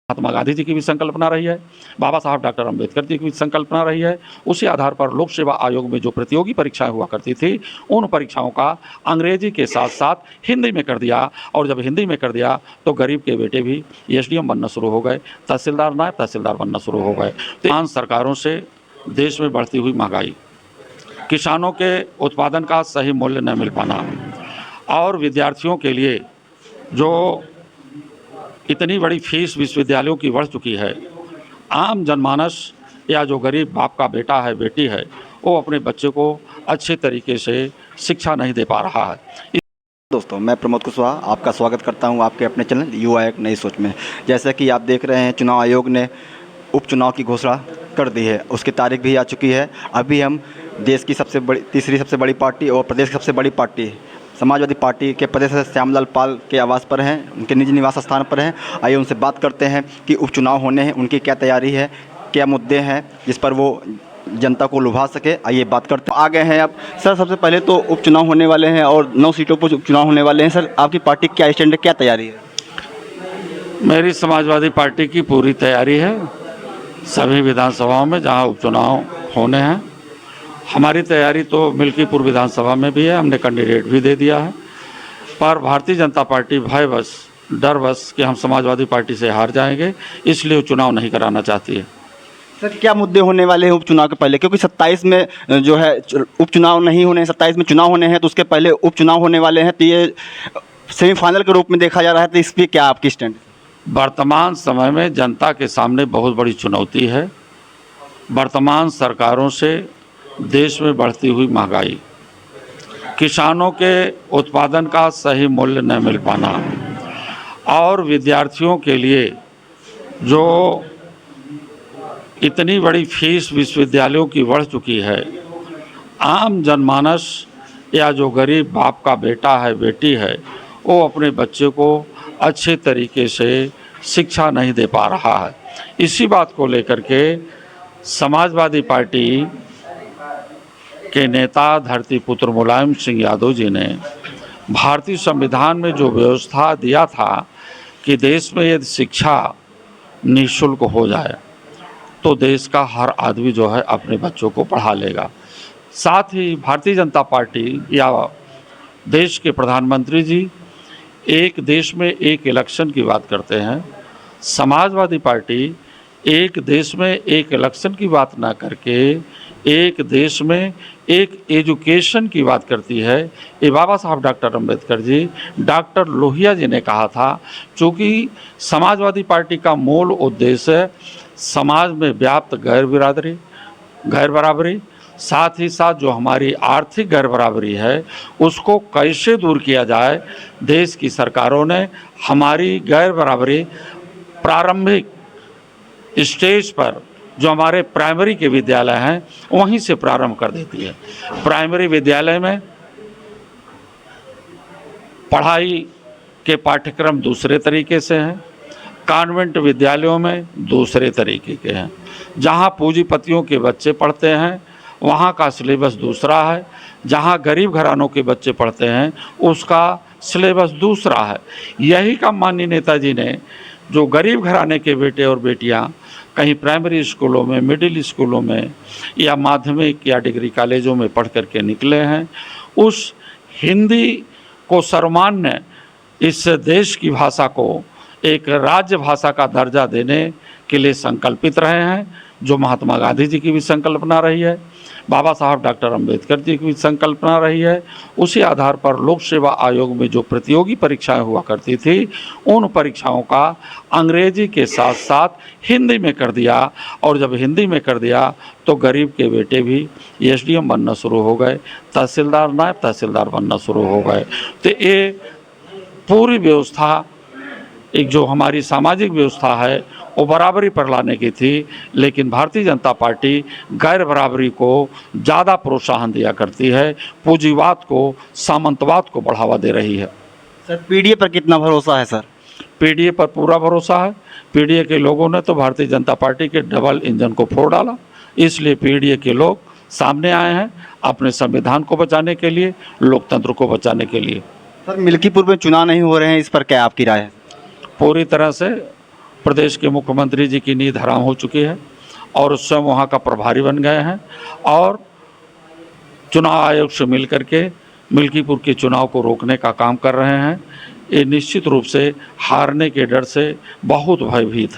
महात्मा गांधी जी की भी संकल्पना रही है, बाबा साहब डॉक्टर अम्बेडकर जी की भी संकल्पना रही है। उसी आधार पर लोक सेवा आयोग में जो प्रतियोगी परीक्षाएं हुआ करती थी, उन परीक्षाओं का अंग्रेजी के साथ साथ हिंदी में कर दिया। और जब हिंदी में कर दिया तो गरीब के बेटे भी एसडीएम बनना शुरू हो गए, तहसीलदार नायब तहसीलदार बनना शुरू हो गए। तो सरकारों से देश में बढ़ती हुई महंगाई, किसानों के उत्पादन का सही मूल्य न मिल पाना और विद्यार्थियों के लिए जो इतनी बड़ी फीस विश्वविद्यालयों की बढ़ चुकी है, आम जनमानस या जो गरीब बाप का बेटा है बेटी है, वो अपने बच्चे को अच्छे तरीके से शिक्षा नहीं दे पा रहा है। दोस्तों, मैं प्रमोद कुशवाहा आपका स्वागत करता हूं आपके अपने चैनल युवा एक नई सोच में। जैसा कि आप देख रहे हैं, चुनाव आयोग ने उपचुनाव की घोषणा कर दी है, उसकी तारीख भी आ चुकी है। अभी हम देश की तीसरी सबसे बड़ी पार्टी और प्रदेश की सबसे बड़ी पार्टी समाजवादी पार्टी के प्रदेश अध्यक्ष श्यामलाल पाल के आवास पर हैं, उनके निजी निवास स्थान पर हैं। आइए उनसे बात करते हैं कि उपचुनाव होने हैं, उनकी क्या तैयारी है, क्या मुद्दे हैं जिस पर वो जनता को लुभा सके। आइए बात करते हैं। आ गए हैं अब सर, सबसे पहले तो उपचुनाव होने वाले हैं और 9 सीटों पर उपचुनाव होने वाले हैं। सर, आपकी पार्टी क्या स्टैंड है, क्या तैयारी है? मेरी समाजवादी पार्टी की पूरी तैयारी है सभी विधानसभाओं में जहां उपचुनाव होने हैं। हमारी तैयारी तो मिल्कीपुर विधानसभा में भी है, हमने कैंडिडेट भी दे दिया है। पर भारतीय जनता पार्टी भयवश डरवश कि हम समाजवादी पार्टी से हार जाएंगे, इसलिए चुनाव नहीं कराना चाहती है। सर, क्या मुद्दे होने वाले हैं उपचुनाव के पहले? क्योंकि 27 में जो है उपचुनाव नहीं होने हैं, 27 में चुनाव होने हैं, तो उसके पहले उपचुनाव होने वाले हैं, तो ये सेमीफाइनल के रूप में देखा जा रहा है। तो इस पर क्या आपकी स्टैंड? वर्तमान समय में जनता के सामने बहुत बड़ी चुनौती है। वर्तमान सरकारों से देश में बढ़ती हुई महंगाई, किसानों के उत्पादन का सही मूल्य न मिल पाना और विद्यार्थियों के लिए जो इतनी बड़ी फीस विश्वविद्यालयों की बढ़ चुकी है, आम जनमानस या जो गरीब बाप का बेटा है बेटी है, वो अपने बच्चे को अच्छे तरीके से शिक्षा नहीं दे पा रहा है। इसी बात को लेकर के समाजवादी पार्टी के नेता धरती पुत्र मुलायम सिंह यादव जी ने भारतीय संविधान में जो व्यवस्था दिया था कि देश में यदि शिक्षा निःशुल्क हो जाए तो देश का हर आदमी जो है अपने बच्चों को पढ़ा लेगा। साथ ही भारतीय जनता पार्टी या देश के प्रधानमंत्री जी एक देश में एक इलेक्शन की बात करते हैं, समाजवादी पार्टी एक देश में एक इलेक्शन की बात ना करके एक देश में एक एजुकेशन की बात करती है। ये बाबा साहब डॉक्टर अम्बेडकर जी, डॉक्टर लोहिया जी ने कहा था, चूँकि समाजवादी पार्टी का मूल उद्देश्य समाज में व्याप्त गैर बराबरी, साथ ही साथ जो हमारी आर्थिक गैर बराबरी है उसको कैसे दूर किया जाए। देश की सरकारों ने हमारी गैर बराबरी प्रारंभिक स्टेज पर जो हमारे प्राइमरी के विद्यालय हैं वहीं से प्रारंभ कर देती है। प्राइमरी विद्यालय में पढ़ाई के पाठ्यक्रम दूसरे तरीके से हैं, कॉन्वेंट विद्यालयों में दूसरे तरीके के हैं। जहां पूंजीपतियों के बच्चे पढ़ते हैं वहां का सिलेबस दूसरा है, जहां गरीब घरानों के बच्चे पढ़ते हैं उसका सिलेबस दूसरा है। यही काम माननीय नेताजी ने, जो गरीब घराने के बेटे और बेटियां कहीं प्राइमरी स्कूलों में, मिडिल स्कूलों में या माध्यमिक या डिग्री कॉलेजों में पढ़ करके निकले हैं, उस हिंदी को सर्वमान्य इस देश की भाषा को एक राज्य भाषा का दर्जा देने के लिए संकल्पित रहे हैं, जो महात्मा गांधी जी की भी संकल्पना रही है, बाबा साहब डॉक्टर अम्बेडकर जी की भी संकल्पना रही है। उसी आधार पर लोक सेवा आयोग में जो प्रतियोगी परीक्षाएं हुआ करती थी, उन परीक्षाओं का अंग्रेजी के साथ साथ हिंदी में कर दिया। और जब हिंदी में कर दिया तो गरीब के बेटे भी एसडीएम बनना शुरू हो गए, तहसीलदार नायब तहसीलदार बनना शुरू हो गए। तो ये पूरी व्यवस्था, एक जो हमारी सामाजिक व्यवस्था है वो बराबरी पर लाने की थी, लेकिन भारतीय जनता पार्टी गैर बराबरी को ज़्यादा प्रोत्साहन दिया करती है, पूंजीवाद को, सामंतवाद को बढ़ावा दे रही है। सर, पीडीए पर कितना भरोसा है? सर, पीडीए पर पूरा भरोसा है। पीडीए के लोगों ने तो भारतीय जनता पार्टी के डबल इंजन को फोड़ डाला, इसलिए पीडीए के लोग सामने आए हैं अपने संविधान को बचाने के लिए, लोकतंत्र को बचाने के लिए। सर, मिल्कीपुर में चुनाव नहीं हो रहे हैं, इस पर क्या आपकी राय है? पूरी तरह से प्रदेश के मुख्यमंत्री जी की नींद हराम हो चुकी है और उस स्वयं वहाँ का प्रभारी बन गए हैं और चुनाव आयोग से मिलकर के मिल्कीपुर के चुनाव को रोकने का काम कर रहे हैं। ये निश्चित रूप से हारने के डर से बहुत भयभीत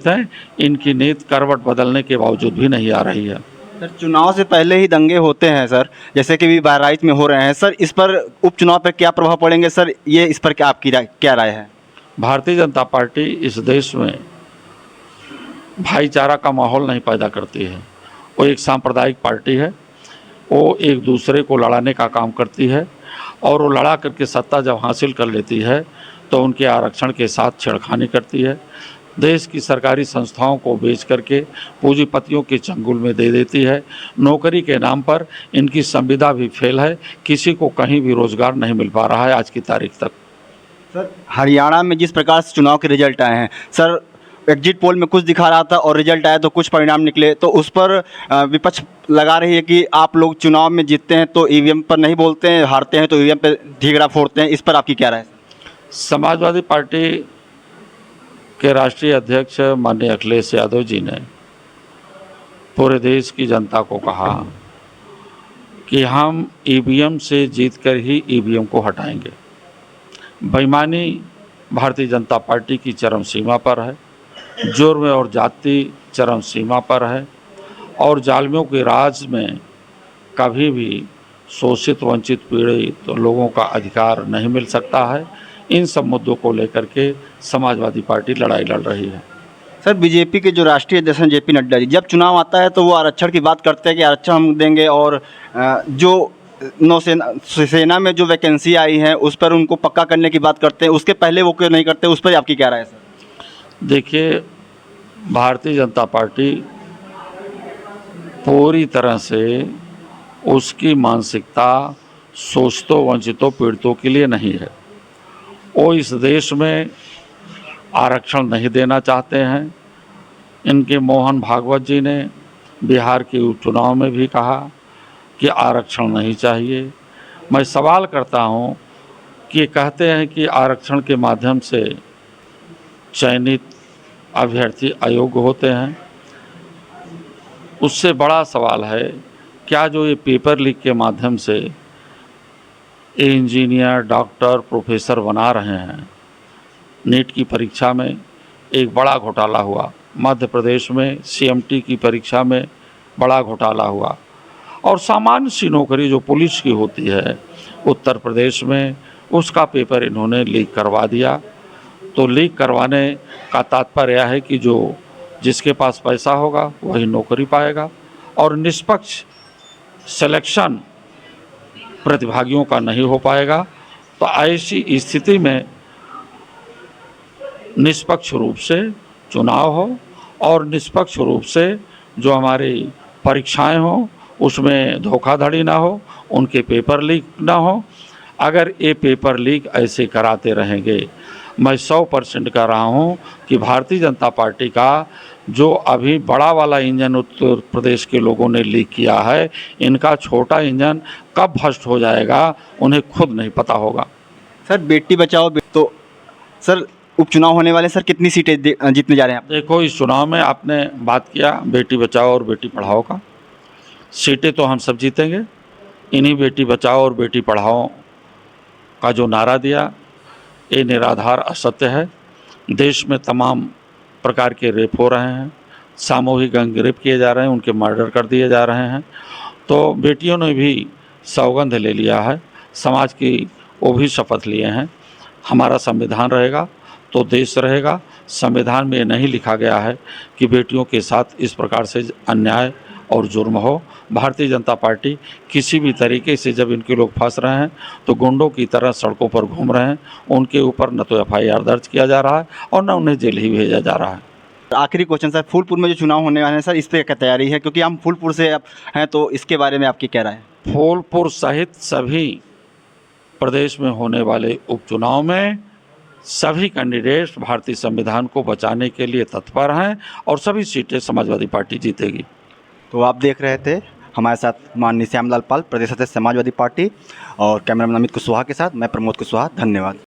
हैं। इनकी नीति करवट बदलने के बावजूद भी नहीं आ रही है। सर, चुनाव से पहले ही दंगे होते हैं सर, जैसे कि भी बहराइच में हो रहे हैं सर, इस पर उपचुनाव पर क्या प्रभाव पड़ेंगे सर, ये इस पर क्या आपकी क्या राय है? भारतीय जनता पार्टी इस देश में भाईचारा का माहौल नहीं पैदा करती है। वो एक सांप्रदायिक पार्टी है। वो एक दूसरे को लड़ाने का काम करती है और वो लड़ा करके सत्ता जब हासिल कर लेती है तो उनके आरक्षण के साथ छेड़खानी करती है। देश की सरकारी संस्थाओं को बेच करके पूंजीपतियों के चंगुल में दे देती है। नौकरी के नाम पर इनकी संविदा भी फेल है। किसी को कहीं भी रोजगार नहीं मिल पा रहा है आज की तारीख तक। सर, हरियाणा में जिस प्रकार से चुनाव के रिजल्ट आए हैं सर, एग्जिट पोल में कुछ दिखा रहा था और रिजल्ट आया तो कुछ परिणाम निकले, तो उस पर विपक्ष लगा रही है कि आप लोग चुनाव में जीतते हैं तो ईवीएम पर नहीं बोलते हैं, हारते हैं तो ईवीएम पर ढीगड़ा फोड़ते हैं। इस पर आपकी क्या राय है? समाजवादी पार्टी के राष्ट्रीय अध्यक्ष माननीय अखिलेश यादव जी ने पूरे देश की जनता को कहा कि हम ईवीएम से जीतकर ही ईवीएम को हटाएंगे। बेईमानी भारतीय जनता पार्टी की चरम सीमा पर है, जुर्म और जाति चरम सीमा पर है और जालिमों के राज में कभी भी शोषित वंचित पीड़ित लोगों का अधिकार नहीं मिल सकता है। इन सब मुद्दों को लेकर के समाजवादी पार्टी लड़ाई लड़ रही है। सर, बीजेपी के जो राष्ट्रीय अध्यक्ष हैं जेपी नड्डा जी, जब चुनाव आता है तो वो आरक्षण की बात करते हैं कि आरक्षण हम देंगे, और जो सेना में जो वैकेंसी आई है उस पर उनको पक्का करने की बात करते हैं। उसके पहले वो क्यों नहीं करते, उस पर आपकी क्या राय है सर? देखिए, भारतीय जनता पार्टी पूरी तरह से उसकी मानसिकता शोषितों वंचितों पीड़ितों के लिए नहीं है। वो इस देश में आरक्षण नहीं देना चाहते हैं। इनके मोहन भागवत जी ने बिहार के उपचुनाव में भी कहा कि आरक्षण नहीं चाहिए। मैं सवाल करता हूं कि कहते हैं कि आरक्षण के माध्यम से चयनित अभ्यर्थी अयोग्य होते हैं। उससे बड़ा सवाल है, क्या जो ये पेपर लीक के माध्यम से इंजीनियर, डॉक्टर, प्रोफेसर बना रहे हैं, नीट की परीक्षा में एक बड़ा घोटाला हुआ, मध्य प्रदेश में सीएमटी की परीक्षा में बड़ा घोटाला हुआ, और सामान्य सी नौकरी जो पुलिस की होती है उत्तर प्रदेश में, उसका पेपर इन्होंने लीक करवा दिया। तो लीक करवाने का तात्पर्य है कि जिसके पास पैसा होगा वही नौकरी पाएगा और निष्पक्ष सिलेक्शन प्रतिभागियों का नहीं हो पाएगा। तो ऐसी स्थिति में निष्पक्ष रूप से चुनाव हो और निष्पक्ष रूप से जो हमारी परीक्षाएं हो उसमें धोखाधड़ी ना हो, उनके पेपर लीक ना हो। अगर ये पेपर लीक ऐसे कराते रहेंगे, मैं 100% कह रहा हूँ कि भारतीय जनता पार्टी का जो अभी बड़ा वाला इंजन उत्तर प्रदेश के लोगों ने लीक किया है, इनका छोटा इंजन कब भ्रष्ट हो जाएगा उन्हें खुद नहीं पता होगा। सर, बेटी बचाओ तो सर उपचुनाव होने वाले सर, कितनी सीटें जीतने जा रहे हैं आप? देखो, इस चुनाव में आपने बात किया बेटी बचाओ और बेटी पढ़ाओ का, सीटें तो हम सब जीतेंगे। इन्हीं बेटी बचाओ और बेटी पढ़ाओ का जो नारा दिया, ये निराधार असत्य है। देश में तमाम प्रकार के रेप हो रहे हैं, सामूहिक गैंग रेप किए जा रहे हैं, उनके मर्डर कर दिए जा रहे हैं। तो बेटियों ने भी सौगंध ले लिया है, समाज की वो भी शपथ लिए हैं, हमारा संविधान रहेगा तो देश रहेगा। संविधान में ये नहीं लिखा गया है कि बेटियों के साथ इस प्रकार से अन्याय और जुर्म हो। भारतीय जनता पार्टी किसी भी तरीके से जब इनके लोग फंस रहे हैं तो गुंडों की तरह सड़कों पर घूम रहे हैं, उनके ऊपर न तो FIR दर्ज किया जा रहा है और न उन्हें जेल ही भेजा जा रहा है। आखिरी क्वेश्चन सर, फूलपुर में जो चुनाव होने वाले हैं सर, इस पर क्या तैयारी है, क्योंकि हम फूलपुर से हैं, तो इसके बारे में आपकी क्या राय है? फूलपुर सहित सभी प्रदेश में होने वाले उपचुनाव में सभी कैंडिडेट्स भारतीय संविधान को बचाने के लिए तत्पर हैं और सभी सीटें समाजवादी पार्टी जीतेगी। तो आप देख रहे थे हमारे साथ माननीय श्यामलाल पाल, प्रदेश अध्यक्ष समाजवादी पार्टी, और कैमरामैन अमित कुशवाहा के साथ मैं प्रमोद कुशवाहा। धन्यवाद।